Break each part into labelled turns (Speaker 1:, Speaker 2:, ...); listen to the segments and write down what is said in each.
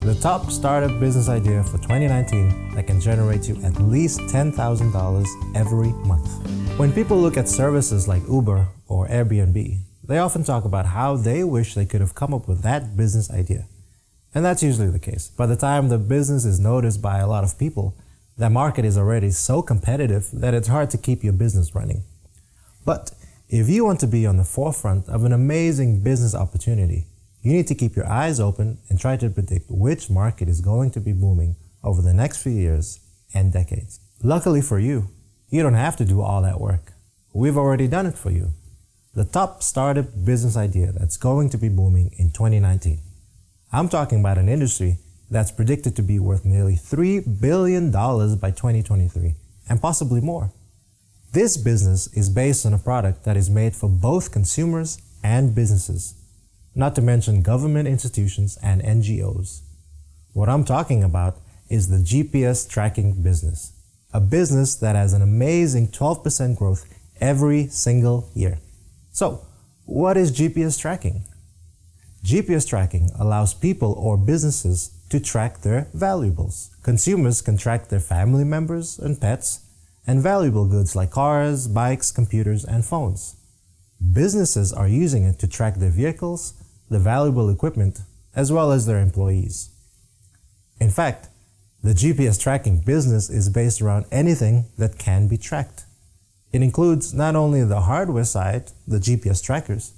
Speaker 1: the top startup business idea for 2019 that can generate you at least $10,000 every month. When people look at services like Uber or Airbnb, they often talk about how they wish they could have come up with that business idea. And that's usually the case. By the time the business is noticed by a lot of people, the market is already so competitive that it's hard to keep your business running. But if you want to be on the forefront of an amazing business opportunity, you need to keep your eyes open and try to predict which market is going to be booming over the next few years and decades. Luckily for you, you don't have to do all that work. We've already done it for you. The top startup business idea that's going to be booming in 2019. I'm talking about an industry that's predicted to be worth nearly $3 billion by 2023, and possibly more. This business is based on a product that is made for both consumers and businesses, not to mention government institutions and NGOs. What I'm talking about is the GPS tracking business, a business that has an amazing 12% growth every single year. So, what is GPS tracking? GPS tracking allows people or businesses to track their valuables. Consumers can track their family members and pets, and valuable goods like cars, bikes, computers, and phones. Businesses are using it to track their vehicles, the valuable equipment, as well as their employees. In fact, the GPS tracking business is based around anything that can be tracked. It includes not only the hardware side, the GPS trackers,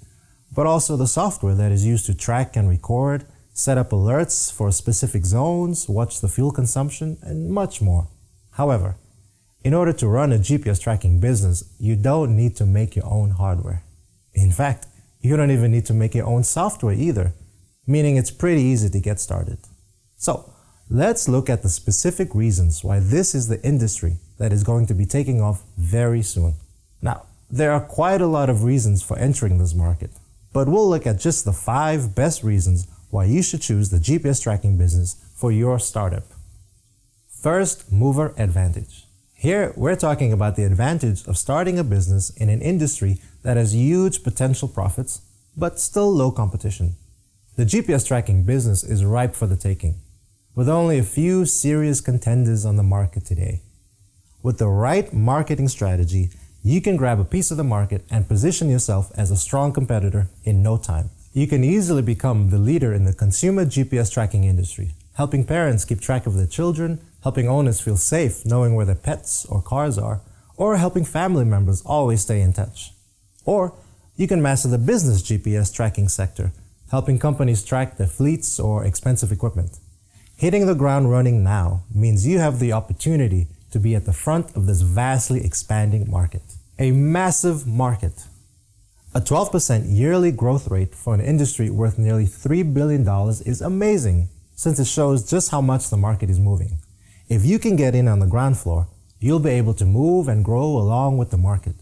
Speaker 1: but also the software that is used to track and record, set up alerts for specific zones, watch the fuel consumption, and much more. However, in order to run a GPS tracking business, you don't need to make your own hardware. In fact, you don't even need to make your own software either, meaning it's pretty easy to get started. So, let's look at the specific reasons why this is the industry that is going to be taking off very soon. Now, there are quite a lot of reasons for entering this market, but we'll look at just the 5 best reasons why you should choose the GPS tracking business for your startup. First mover advantage. Here, we're talking about the advantage of starting a business in an industry that has huge potential profits, but still low competition. The GPS tracking business is ripe for the taking, with only a few serious contenders on the market today. With the right marketing strategy, you can grab a piece of the market and position yourself as a strong competitor in no time. You can easily become the leader in the consumer GPS tracking industry, helping parents keep track of their children, helping owners feel safe knowing where their pets or cars are, or helping family members always stay in touch. Or you can master the business GPS tracking sector, helping companies track their fleets or expensive equipment. Hitting the ground running now means you have the opportunity to be at the front of this vastly expanding market. A massive market. A 12% yearly growth rate for an industry worth nearly $3 billion is amazing, since it shows just how much the market is moving. If you can get in on the ground floor, you'll be able to move and grow along with the market.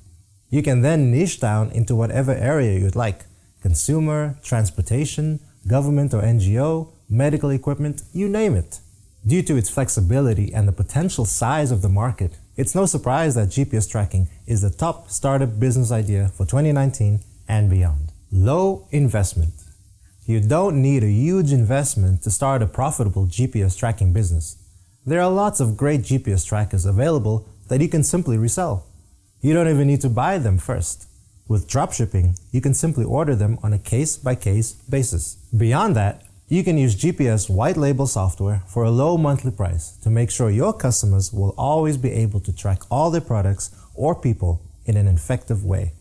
Speaker 1: You can then niche down into whatever area you'd like: consumer, transportation, government or NGO, medical equipment, you name it. Due to its flexibility and the potential size of the market, it's no surprise that GPS tracking is the top startup business idea for 2019 and beyond. Low investment. You don't need a huge investment to start a profitable GPS tracking business. There are lots of great GPS trackers available that you can simply resell. You don't even need to buy them first. With dropshipping, you can simply order them on a case-by-case basis. Beyond that, you can use GPS white label software for a low monthly price to make sure your customers will always be able to track all their products or people in an effective way.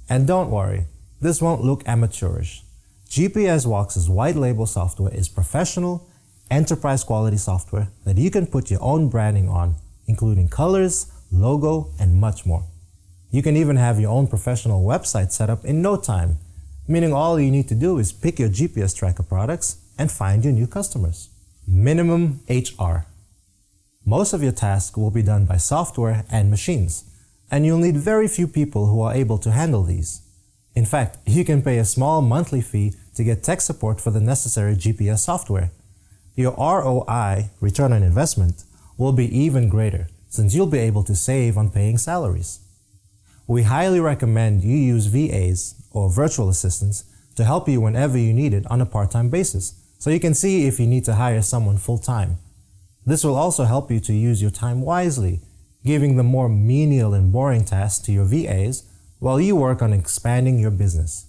Speaker 1: And don't worry, this won't look amateurish. GPSWOX's white label software is professional, enterprise quality software that you can put your own branding on, including colors, logo, and much more. You can even have your own professional website set up in no time, meaning all you need to do is pick your GPS tracker products and find your new customers. Minimum HR. Most of your tasks will be done by software and machines, and you'll need very few people who are able to handle these. In fact, you can pay a small monthly fee to get tech support for the necessary GPS software. Your ROI, return on investment, will be even greater, since you'll be able to save on paying salaries. We highly recommend you use VAs, or virtual assistants, to help you whenever you need it on a part-time basis, so you can see if you need to hire someone full-time. This will also help you to use your time wisely, giving the more menial and boring tasks to your VAs while you work on expanding your business.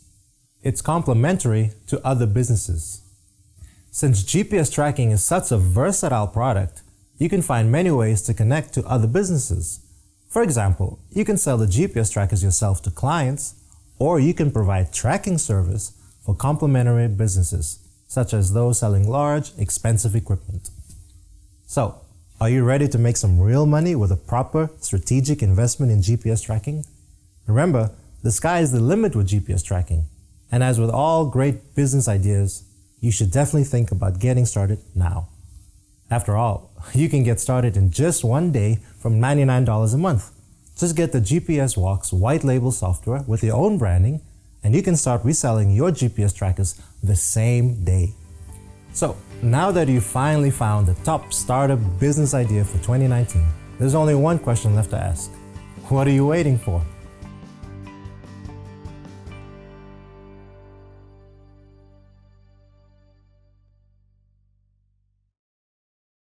Speaker 1: It's complementary to other businesses. Since GPS tracking is such a versatile product, you can find many ways to connect to other businesses. For example, you can sell the GPS trackers yourself to clients, or you can provide tracking service for complementary businesses, such as those selling large, expensive equipment. So, are you ready to make some real money with a proper strategic investment in GPS tracking? Remember, the sky is the limit with GPS tracking. And as with all great business ideas, you should definitely think about getting started now. After all, you can get started in just one day from $99 a month. Just get the GPSWOX white label software with your own branding, and you can start reselling your GPS trackers the same day. So, now that you finally found the top startup business idea for 2019, there's only one question left to ask. What are you waiting for?